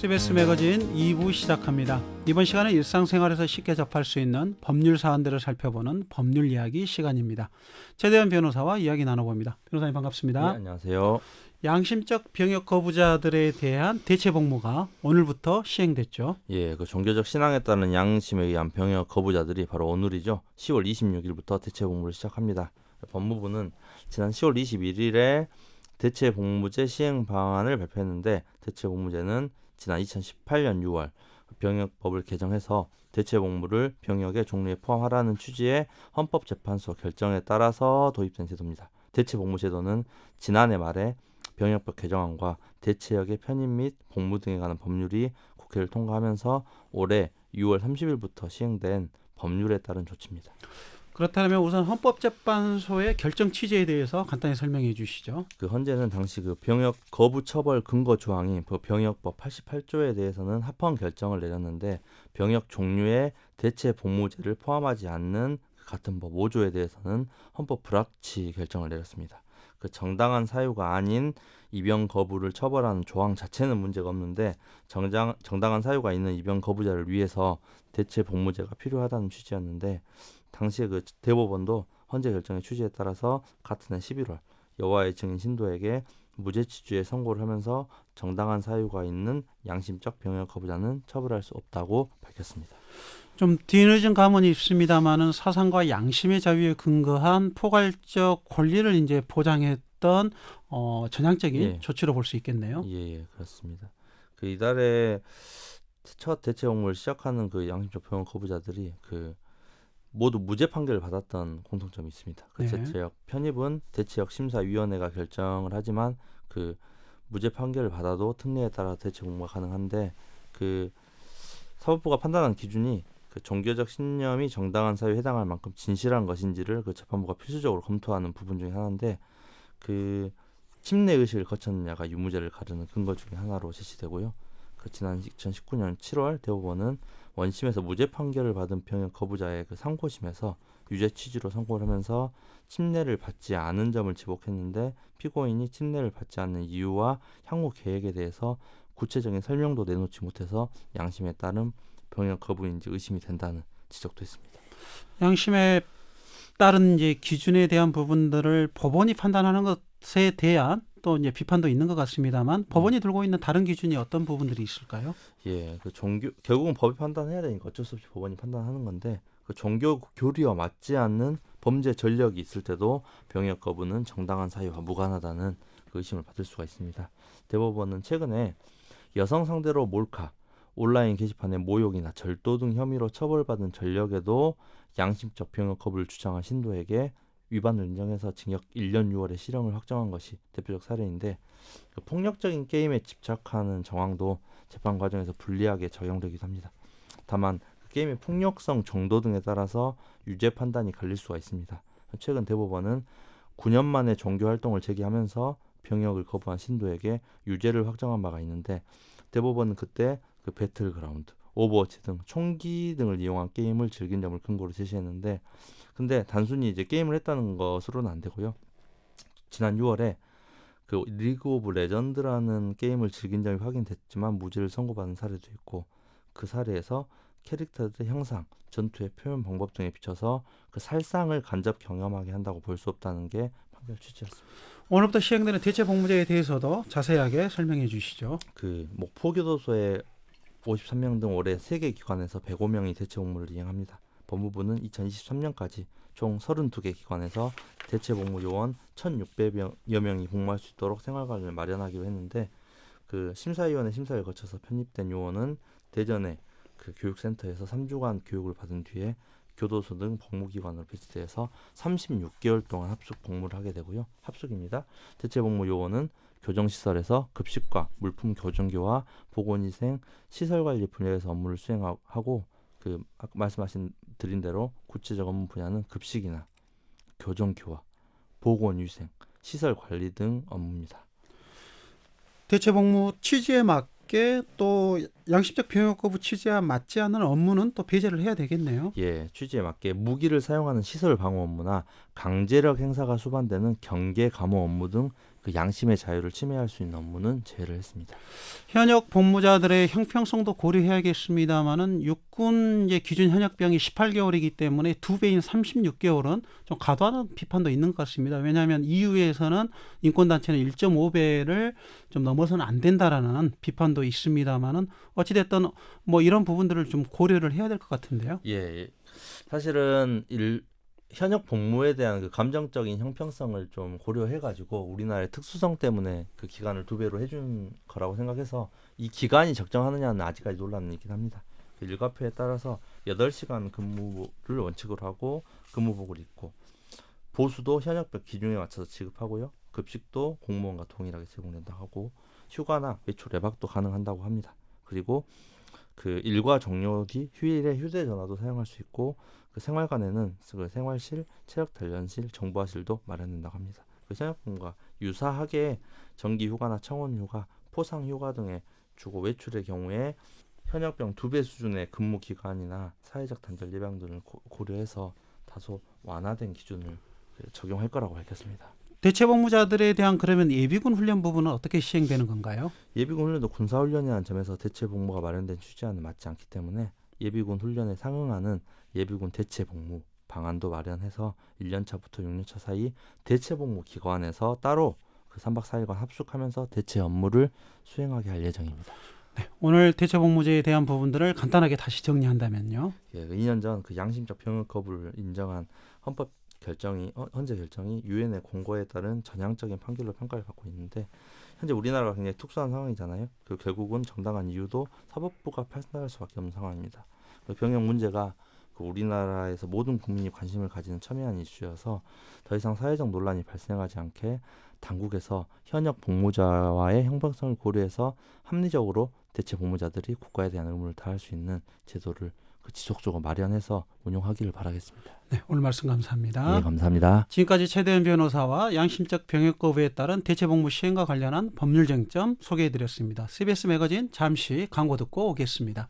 CBS 매거진 2부 시작합니다. 이번 시간은 일상생활에서 쉽게 접할 수 있는 법률 사안들을 살펴보는 법률 이야기 시간입니다. 최대한 변호사와 이야기 나눠봅니다. 변호사님 반갑습니다. 네, 안녕하세요. 양심적 병역 거부자들에 대한 대체 복무가 오늘부터 시행됐죠. 예, 그 종교적 신앙에 따른 양심에 의한 병역 거부자들이 바로 오늘이죠. 10월 26일부터 대체 복무를 시작합니다. 법무부는 지난 10월 21일에 대체 복무제 시행 방안을 발표했는데, 대체 복무제는 지난 2018년 6월 병역법을 개정해서 대체 복무를 병역의 종류에 포함하라는 취지의 헌법재판소 결정에 따라서 도입된 제도입니다. 대체 복무 제도는 지난해 말에 병역법 개정안과 대체역의 편입 및 복무 등에 관한 법률이 국회를 통과하면서 올해 6월 30일부터 시행된 법률에 따른 조치입니다. 그렇다면 우선 헌법재판소의 결정 취지에 대해서 간단히 설명해 주시죠. 그 헌재는 당시 그 병역 거부 처벌 근거 조항인 병역법 88조에 대해서는 합헌 결정을 내렸는데, 병역 종류의 대체 복무제를 포함하지 않는 같은 법 5조에 대해서는 헌법 불합치 결정을 내렸습니다. 그 정당한 사유가 아닌 입영 거부를 처벌하는 조항 자체는 문제가 없는데, 정당한 사유가 있는 입영 거부자를 위해서 대체 복무제가 필요하다는 취지였는데, 당시에 그 대법원도 헌재 결정의 취지에 따라서 같은 해 11월 여와의 증인 신도에게 무죄 취지의 선고를 하면서 정당한 사유가 있는 양심적 병역 거부자는 처벌할 수 없다고 밝혔습니다. 좀 뒤늦은 감은 있습니다만은 사상과 양심의 자유에 근거한 포괄적 권리를 이제 보장했던 전향적인 조치로 볼 수 있겠네요. 예, 그렇습니다. 그 이달에 첫 대체 복무를 시작하는 그 양심적 병역 거부자들이 그 모두 무죄 판결을 받았던 공통점이 있습니다. 그 대체역 편입은 대체역 심사위원회가 결정을 하지만 그 무죄 판결을 받아도 특례에 따라 대체 복무가 가능한데, 그 사법부가 판단한 기준이 그 종교적 신념이 정당한 사유에 해당할 만큼 진실한 것인지를 그 재판부가 필수적으로 검토하는 부분 중에 하나인데, 그 침례 의식을 거쳤느냐가 유무죄를 가르는 근거 중에 하나로 제시되고요. 그 지난 2019년 7월 대법원은 원심에서 무죄 판결을 받은 병역 거부자의 그 상고심에서 유죄 취지로 선고를 하면서 침례를 받지 않은 점을 지목했는데, 피고인이 침례를 받지 않는 이유와 향후 계획에 대해서 구체적인 설명도 내놓지 못해서 양심에 따른 병역 거부인지 의심이 된다는 지적도 했습니다. 양심에 따른 이제 기준에 대한 부분들을 법원이 판단하는 것에 대한 또 이제 비판도 있는 것 같습니다만, 법원이 들고 있는 다른 기준이 어떤 부분들이 있을까요? 예, 그 결국은 법이 판단해야 되니까 어쩔 수 없이 법원이 판단하는 건데, 그 종교 교리와 맞지 않는 범죄 전력이 있을 때도 병역 거부는 정당한 사유와 무관하다는 그 의심을 받을 수가 있습니다. 대법원은 최근에 여성 상대로 몰카, 온라인 게시판의 모욕이나 절도 등 혐의로 처벌받은 전력에도 양심적 병역 거부를 주장한 신도에게 위반을 인정해서 징역 1년 6월에 실형을 확정한 것이 대표적 사례인데, 그 폭력적인 게임에 집착하는 정황도 재판 과정에서 불리하게 적용되기도 합니다. 다만 그 게임의 폭력성 정도 등에 따라서 유죄 판단이 갈릴 수가 있습니다. 최근 대법원은 9년 만에 종교 활동을 재개하면서 병역을 거부한 신도에게 유죄를 확정한 바가 있는데, 대법원은 그때 그 배틀그라운드, 오버워치 등 총기 등을 이용한 게임을 즐긴 점을 근거로 제시했는데, 근데 단순히 이제 게임을 했다는 것으로는 안 되고요. 지난 6월에 그 리그 오브 레전드라는 게임을 즐긴 점이 확인됐지만 무죄를 선고받은 사례도 있고, 그 사례에서 캐릭터들의 형상, 전투의 표현 방법 등에 비춰서 그 살상을 간접 경험하게 한다고 볼 수 없다는 게 판결 취지였습니다. 오늘부터 시행되는 대체 복무제에 대해서도 자세하게 설명해 주시죠. 그 목포교도소에 53명 등 올해 3개 기관에서 105명이 대체 복무를 이행합니다. 법무부는 2023년까지 총 32개 기관에서 대체 복무 요원 1,600여 명이 복무할 수 있도록 생활관을 마련하기로 했는데, 그 심사위원회 심사를 거쳐서 편입된 요원은 대전의 그 교육센터에서 3주간 교육을 받은 뒤에 교도소 등 복무기관으로 배치돼서 36개월 동안 합숙 복무를 하게 되고요. 합숙입니다. 대체 복무 요원은 교정시설에서 급식과 물품 교정교와 보건위생, 시설관리 분야에서 업무를 수행하고, 그 아까 말씀드린 대로 구체적 업무 분야는 급식이나 교정교화, 보건위생, 시설관리 등 업무입니다. 대체 복무 취지에 맞게 또 양심적 병역 거부 취지와 맞지 않는 업무는 또 배제를 해야 되겠네요. 예, 취지에 맞게 무기를 사용하는 시설 방어 업무나 강제력 행사가 수반되는 경계 감호 업무 등 그 양심의 자유를 침해할 수 있는 업무는 제외를 했습니다. 현역 복무자들의 형평성도 고려해야겠습니다만은 육군 이제 기준 현역병이 18개월이기 때문에 2배인 36개월은 좀 과도한 비판도 있는 것 같습니다. 왜냐하면 EU에서는 인권단체는 1.5배를 좀 넘어서는 안 된다라는 비판도 있습니다만은 어찌됐든 뭐 이런 부분들을 좀 고려를 해야 될 것 같은데요. 예, 사실은 현역 복무에 대한 그 감정적인 형평성을 좀 고려해가지고 우리나라의 특수성 때문에 그 기간을 2배로 해준 거라고 생각해서 이 기간이 적정하느냐는 아직까지 논란이 있긴 합니다. 그 일과표에 따라서 8시간 근무를 원칙으로 하고 근무복을 입고 보수도 현역병 기준에 맞춰서 지급하고요. 급식도 공무원과 동일하게 제공된다고 하고 휴가나 외출 외박도 가능한다고 합니다. 그리고 그 일과 종료 뒤 휴일에 휴대전화도 사용할 수 있고 그 생활관에는 그 생활실, 체력 단련실, 정보화실도 마련된다고 합니다. 그 현역병과 유사하게 정기 휴가나 청원 휴가, 포상 휴가 등에 주고 외출의 경우에 현역병 2배 수준의 근무 기간이나 사회적 단절 예방 등을 고려해서 다소 완화된 기준을 적용할 거라고 밝혔습니다. 대체복무자들에 대한 그러면 예비군 훈련 부분은 어떻게 시행되는 건가요? 예비군 훈련도 군사훈련이라는 점에서 대체복무가 마련된 취지와는 맞지 않기 때문에 예비군 훈련에 상응하는 예비군 대체복무 방안도 마련해서 1년차부터 6년차 사이 대체복무 기관에서 따로 그 3박 4일간 합숙하면서 대체 업무를 수행하게 할 예정입니다. 네, 오늘 대체복무제에 대한 부분들을 간단하게 다시 정리한다면요. 예, 2년 전 그 양심적 병역 거부를 인정한 헌법 결정이 헌재 결정이 유엔의 공고에 따른 전향적인 판결로 평가를 받고 있는데 현재 우리나라가 굉장히 특수한 상황이잖아요. 그 결국은 정당한 이유도 사법부가 판단할 수밖에 없는 상황입니다. 그 병역 문제가 그 우리나라에서 모든 국민이 관심을 가지는 첨예한 이슈여서 더 이상 사회적 논란이 발생하지 않게 당국에서 현역 복무자와의 형평성을 고려해서 합리적으로 대체 복무자들이 국가에 대한 의무를 다할 수 있는 제도를 지속적으로 마련해서 운용하기를 바라겠습니다. 네, 오늘 말씀 감사합니다. 네, 감사합니다. 지금까지 최대현 변호사와 양심적 병역 거부에 따른 대체복무 시행과 관련한 법률 쟁점 소개해드렸습니다. CBS 매거진 잠시 광고 듣고 오겠습니다.